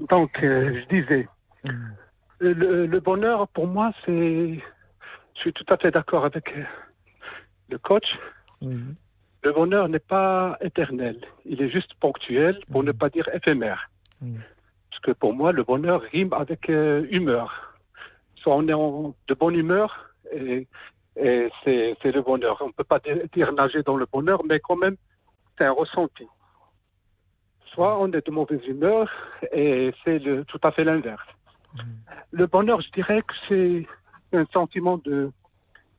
Donc, je disais, le bonheur, pour moi, je suis tout à fait d'accord avec le coach. Oui. Le bonheur n'est pas éternel. Il est juste ponctuel, pour ne pas dire éphémère. Oui. Parce que pour moi, le bonheur rime avec humeur. Soit on est de bonne humeur, et c'est le bonheur. On ne peut pas dire nager dans le bonheur, mais quand même, c'est un ressenti. Soit on est de mauvaise humeur, et c'est tout à fait l'inverse. Le bonheur, je dirais que c'est un sentiment de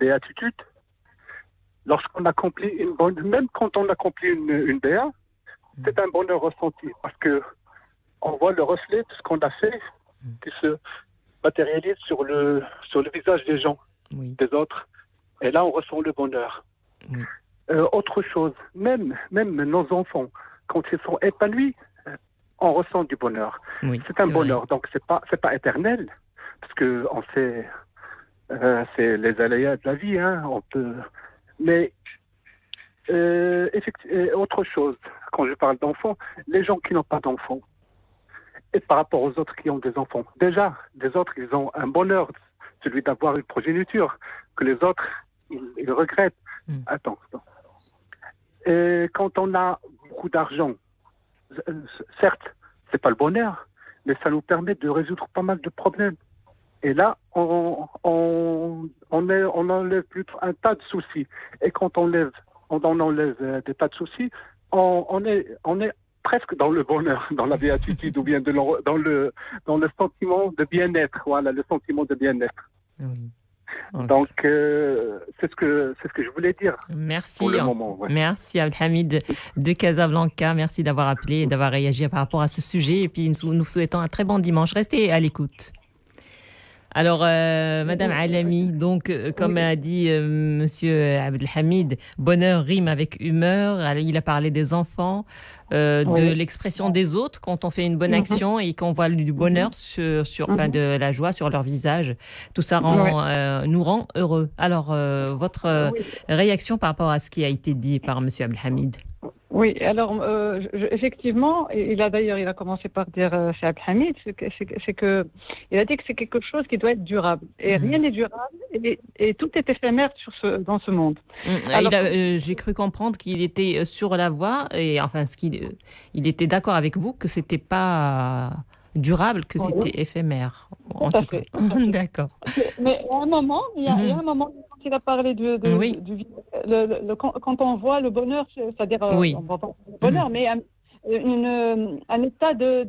béatitude. Lorsqu'on accomplit même quand on accomplit une BA, c'est un bonheur ressenti parce que on voit le reflet de ce qu'on a fait qui se matérialise sur le visage des gens, des autres. Et là, on ressent le bonheur. Oui. Autre chose, même nos enfants, quand ils sont épanouis, on ressent du bonheur. Oui, c'est un bonheur, vrai. donc c'est pas éternel, parce que on sait, c'est les aléas de la vie, hein. On peut, mais autre chose, quand je parle d'enfants, les gens qui n'ont pas d'enfants, et par rapport aux autres qui ont des enfants, déjà, les autres, ils ont un bonheur, celui d'avoir une progéniture, que les autres, ils regrettent. Attends. Et quand on a beaucoup d'argent, certes, c'est pas le bonheur, mais ça nous permet de résoudre pas mal de problèmes. Et là, on enlève plutôt un tas de soucis. Et quand on en enlève des tas de soucis, on est presque dans le bonheur, dans la béatitude, ou bien dans le sentiment de bien-être. Voilà, le sentiment de bien-être. Oui. Donc, c'est ce que je voulais dire. Merci. Pour le moment, ouais. Merci Abdelhamid de Casablanca. Merci d'avoir appelé et d'avoir réagi par rapport à ce sujet. Et puis, nous souhaitons un très bon dimanche. Restez à l'écoute. Alors, Madame Alami, donc, comme a dit Monsieur Abdelhamid, bonheur rime avec humeur. Alors, il a parlé des enfants, de l'expression des autres quand on fait une bonne action et qu'on voit du bonheur enfin, de la joie sur leur visage. Tout ça nous rend heureux. Alors, votre réaction par rapport à ce qui a été dit par Monsieur Abdelhamid? Oui, alors effectivement, il a commencé par dire chez Abdelhamid, c'est que il a dit que c'est quelque chose qui doit être durable. Et rien n'est durable et tout est éphémère dans ce monde. J'ai cru comprendre qu'il était sur la voie et enfin il était d'accord avec vous que c'était pas durable, que c'était éphémère. En tout fait. D'accord. Mais à un moment, il y a un moment quand il a parlé du quand on voit le bonheur, c'est-à-dire on voit pas le bonheur, mais un état de